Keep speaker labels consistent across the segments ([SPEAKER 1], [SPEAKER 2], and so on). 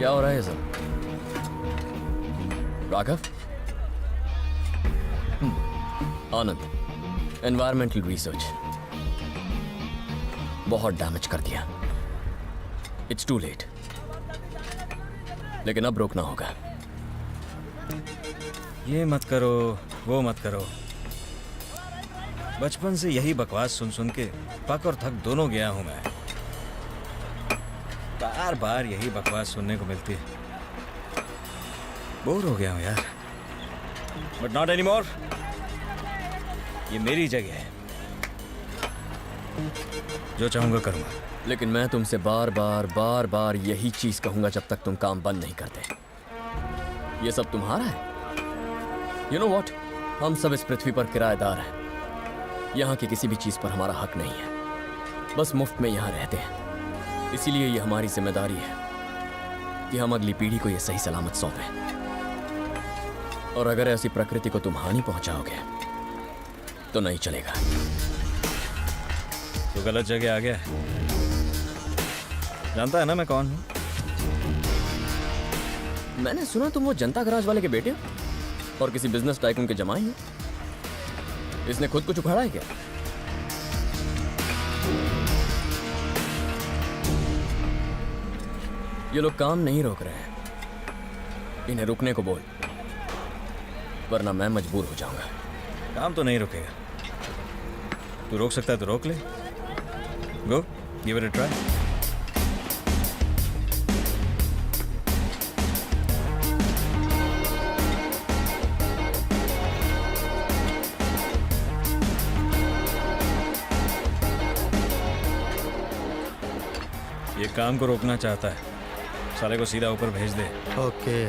[SPEAKER 1] क्या हो रहा है ये सब? राघव? आनंद, एनवायरमेंटल रिसर्च बहुत डैमेज कर दिया। इट्स टू लेट, लेकिन अब रोकना होगा।
[SPEAKER 2] ये मत करो, वो मत करो। बचपन से यही बकवास सुन सुन के पक और थक दोनों गया हूं मैं। बार बार यही बकवास सुनने को मिलती है। बोर हो गया हूं यार। But not any more. ये मेरी जगह है, जो चाहूंगा करूंगा।
[SPEAKER 1] लेकिन मैं तुमसे बार बार यही चीज कहूंगा जब तक तुम काम बंद नहीं करते। ये सब तुम्हारा है। यू नो वॉट, हम सब इस पृथ्वी पर किराएदार हैं। यहाँ की किसी भी चीज पर हमारा हक नहीं है, बस मुफ्त में यहाँ रहते हैं। इसीलिए ये हमारी जिम्मेदारी है कि हम अगली पीढ़ी को ये सही सलामत सौंपें। और अगर ऐसी प्रकृति को तुम हानि पहुंचाओगे तो नहीं चलेगा।
[SPEAKER 2] तो गलत जगह आ गया है। जानता है ना मैं कौन हूं?
[SPEAKER 1] मैंने सुना तुम वो जनता गराज वाले के बेटे हो और किसी बिजनेस टाइकून के जमाई हो। इसने खुद कुछ उखाड़ा है क्या? ये लोग काम नहीं रोक रहे हैं, इन्हें रुकने को बोल, वरना मैं मजबूर हो जाऊंगा।
[SPEAKER 2] काम तो नहीं रुकेगा। तू रोक सकता है तो रोक ले। गो, गिव इट अ ट्राई। ये काम को रोकना चाहता है, साले को सीधा ऊपर भेज दे।
[SPEAKER 3] ओके।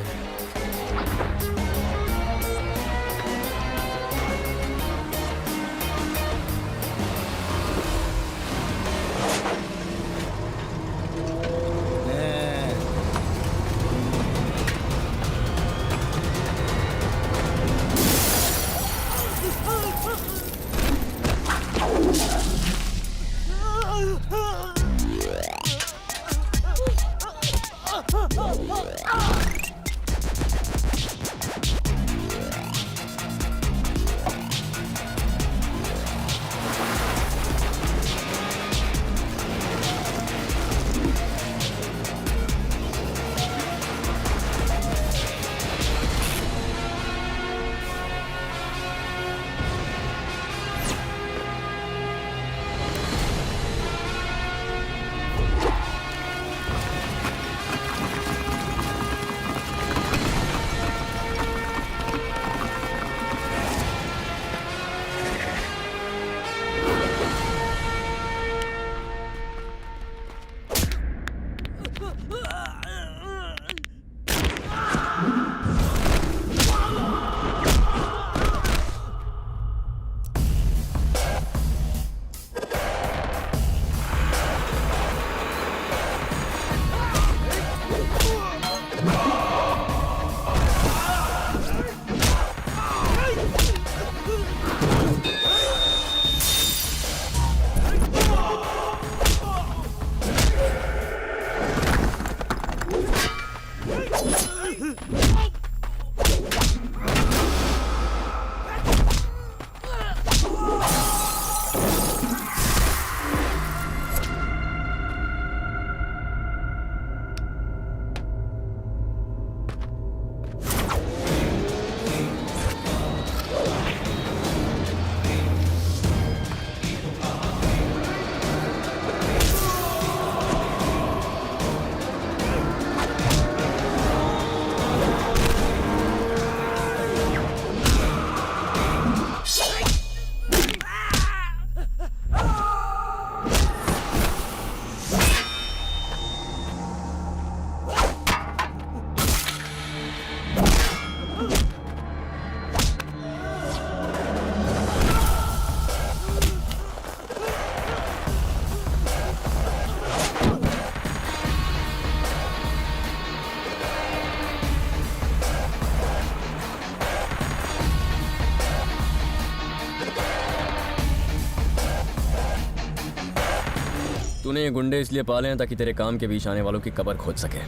[SPEAKER 1] तूने ये गुंडे इसलिए पाले हैं ताकि तेरे काम के बीच आने वालों की कब्र खोद सके।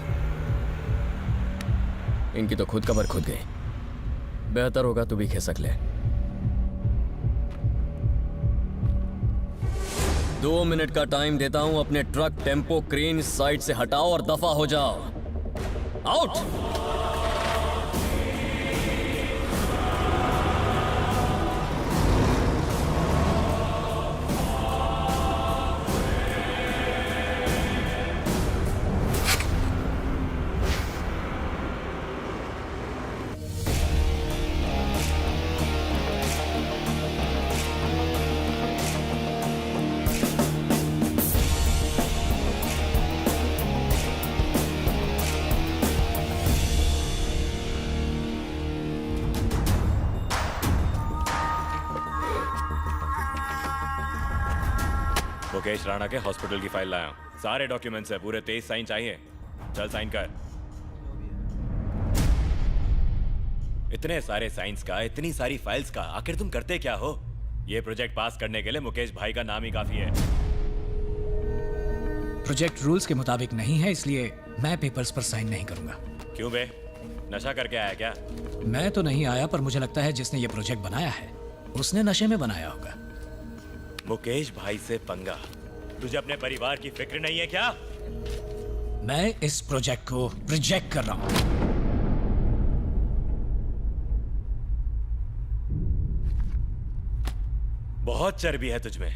[SPEAKER 1] इनकी तो खुद कबर खुद गई। बेहतर होगा तू भी खिसक ले। 2 मिनट का टाइम देता हूं, अपने ट्रक, टेम्पो, क्रेन इस साइड से हटाओ और दफा हो जाओ। आउट।
[SPEAKER 3] मुकेश राणा के हॉस्पिटल की फाइल लाया हूं। सारे डॉक्यूमेंट्स है, पूरे 23 साइन चाहिए। चल साइन कर। इतने सारे साइंस का, इतनी सारी फाइल्स का, आखिर तुम करते क्या हो? ये प्रोजेक्ट पास करने के लिए मुकेश भाई का नाम ही काफी है।
[SPEAKER 4] प्रोजेक्ट रूल्स के मुताबिक नहीं है, इसलिए मैं पेपर्स पर साइन नहीं करूंगा।
[SPEAKER 3] क्यों बे, नशा करके आया क्या?
[SPEAKER 4] मैं तो नहीं आया, पर मुझे लगता है जिसने ये प्रोजेक्ट बनाया है उसने नशे में बनाया होगा।
[SPEAKER 3] मुकेश भाई से पंगा? तुझे अपने परिवार की फिक्र नहीं है क्या?
[SPEAKER 4] मैं इस प्रोजेक्ट को रिजेक्ट कर रहा हूं।
[SPEAKER 3] बहुत चर्बी है तुझमें।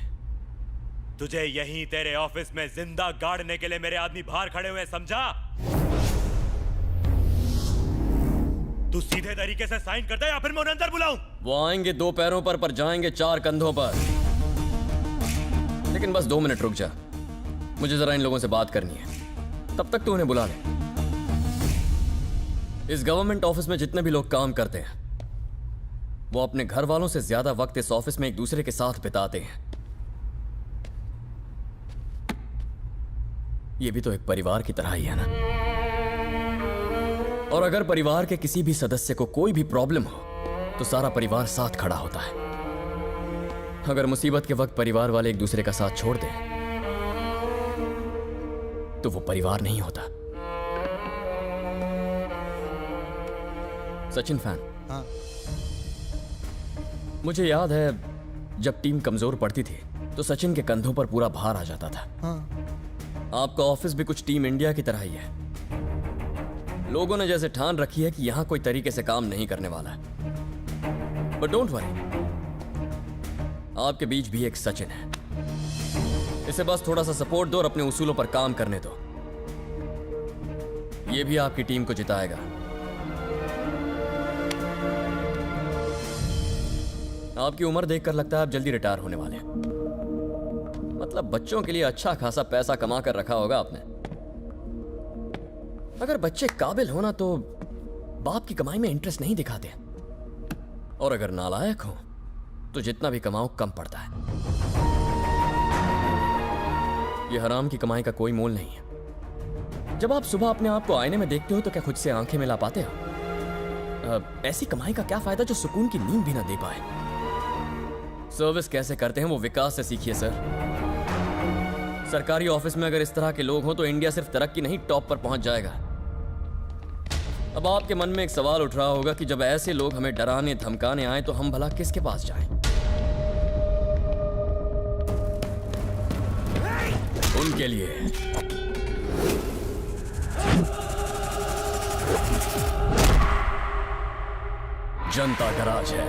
[SPEAKER 3] तुझे यहीं तेरे ऑफिस में जिंदा गाड़ने के लिए मेरे आदमी बाहर खड़े हुए हैं, समझा? तू सीधे तरीके से साइन करता है या फिर मैं उन्हें अंदर बुलाऊं?
[SPEAKER 1] वो आएंगे 2 पैरों पर जाएंगे 4 कंधों पर। लेकिन बस 2 मिनट रुक जा, मुझे जरा इन लोगों से बात करनी है। तब तक तू उन्हें बुला ले। इस गवर्नमेंट ऑफिस में जितने भी लोग काम करते हैं वो अपने घर वालों से ज्यादा वक्त इस ऑफिस में एक दूसरे के साथ बिताते हैं। ये भी तो एक परिवार की तरह ही है ना। और अगर परिवार के किसी भी सदस्य को कोई भी प्रॉब्लम हो तो सारा परिवार साथ खड़ा होता है। अगर मुसीबत के वक्त परिवार वाले एक दूसरे का साथ छोड़ दें तो वो परिवार नहीं होता। सचिन फैन?
[SPEAKER 5] हाँ।
[SPEAKER 1] मुझे याद है जब टीम कमजोर पड़ती थी तो सचिन के कंधों पर पूरा भार आ जाता था।
[SPEAKER 5] हाँ।
[SPEAKER 1] आपका ऑफिस भी कुछ टीम इंडिया की तरह ही है। लोगों ने जैसे ठान रखी है कि यहां कोई तरीके से काम नहीं करने वाला है। बट डोंट वरी, आपके बीच भी एक सचिन है। इसे बस थोड़ा सा सपोर्ट दो और अपने उसूलों पर काम करने दो। यह भी आपकी टीम को जिताएगा। आपकी उम्र देखकर लगता है आप जल्दी रिटायर होने वाले हैं। मतलब बच्चों के लिए अच्छा खासा पैसा कमा कर रखा होगा आपने। अगर बच्चे काबिल हो ना तो बाप की कमाई में इंटरेस्ट नहीं दिखाते, और अगर नालायक हो तो जितना भी कमाओ कम पड़ता है। यह हराम की कमाई का कोई मोल नहीं है। जब आप सुबह अपने आप को आईने में देखते हो तो क्या खुद से आंखें मिला पाते हो? ऐसी कमाई का क्या फायदा जो सुकून की नींद भी ना दे पाए। सर्विस कैसे करते हैं वो विकास से सीखिए सर। सरकारी ऑफिस में अगर इस तरह के लोग हों तो इंडिया सिर्फ तरक्की नहीं टॉप पर पहुंच जाएगा। अब आपके मन में एक सवाल उठ रहा होगा कि जब ऐसे लोग हमें डराने धमकाने आए तो हम भला किसके पास जाएं? उनके लिए जनता का राज है।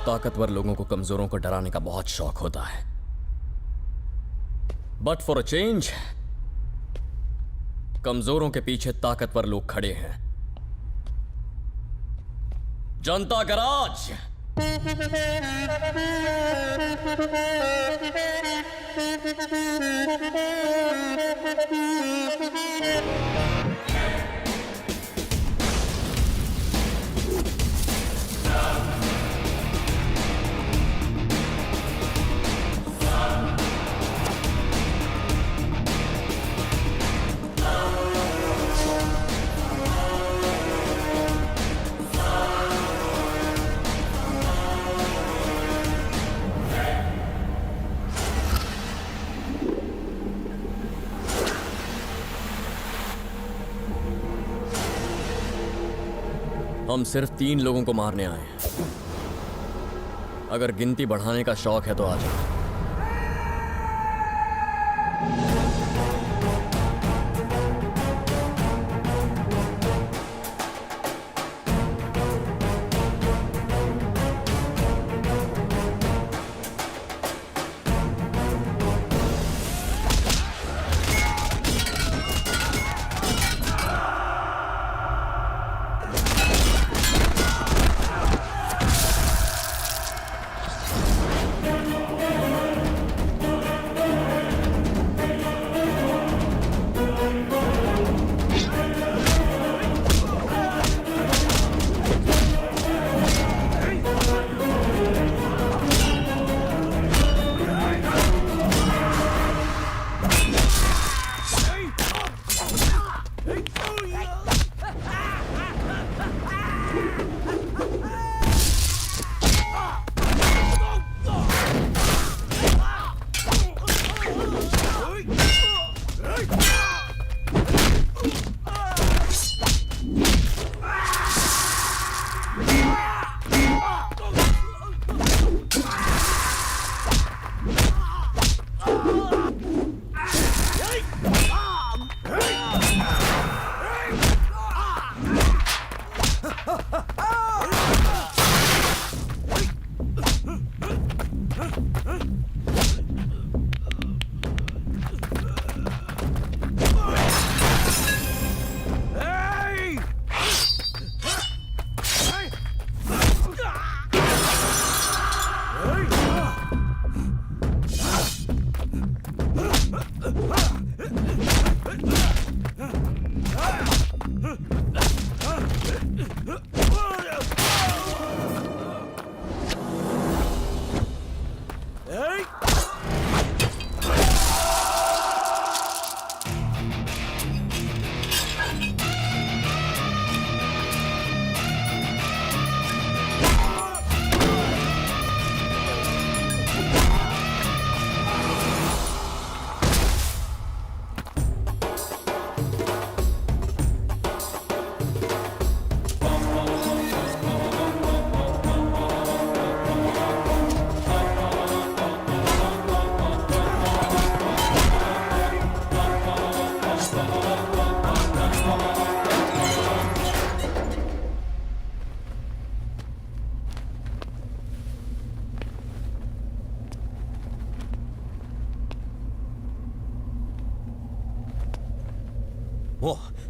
[SPEAKER 1] ताकतवर लोगों को कमजोरों को डराने का बहुत शौक होता है, बट फॉर अ चेंज कमजोरों के पीछे ताकतवर लोग खड़े हैं। जनता का राज। हम सिर्फ 3 लोगों को मारने आए हैं। अगर गिनती बढ़ाने का शौक है तो आ जाओ।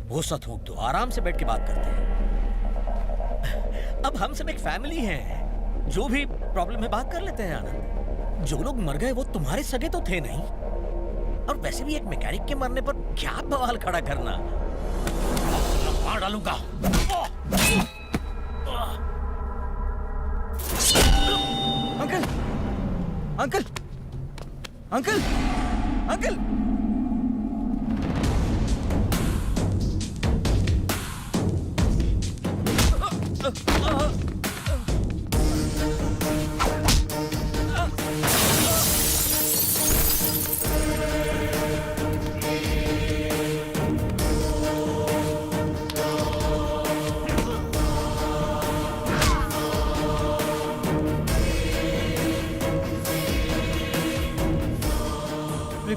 [SPEAKER 5] वो सतूक तो आराम से बैठ के बात करते हैं। अब हम सब एक फैमिली हैं, जो भी प्रॉब्लम है बात कर लेते हैं। आनंद, जो लोग मर गए वो तुम्हारे सगे तो थे नहीं, और वैसे भी एक मैकेनिक के मरने पर क्या बवाल खड़ा करना। मार डालूंगा। Uncle, uncle, uncle, uncle.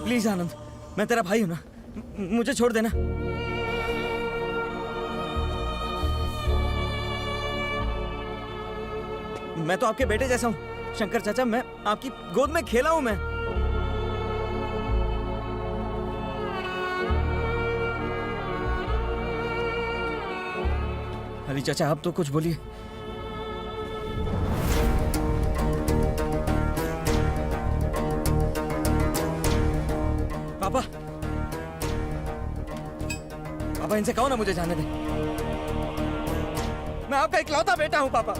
[SPEAKER 5] Please Anand, मैं तेरा भाई हूं ना, मुझे छोड़ देना।
[SPEAKER 2] मैं तो आपके बेटे जैसा हूँ शंकर चाचा, मैं आपकी गोद में खेला हूँ मैं। अली चाचा आप तो कुछ बोलिए। पापा, पापा इनसे कहो ना मुझे जाने दे। मैं आपका इकलौता बेटा हूं पापा।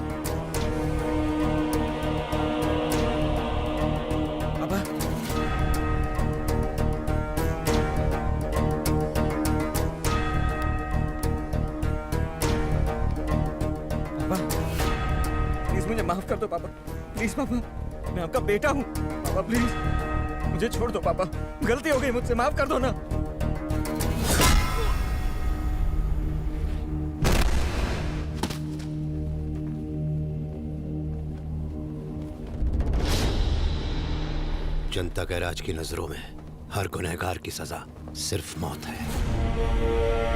[SPEAKER 2] पापा, पापा प्लीज मुझे माफ कर दो पापा, प्लीज पापा, मैं आपका बेटा हूं पापा, प्लीज मुझे छोड़ दो पापा, गलती हो गई मुझसे, माफ कर दो ना।
[SPEAKER 6] जनता के राज की नजरों में हर गुनहगार की सजा सिर्फ मौत है।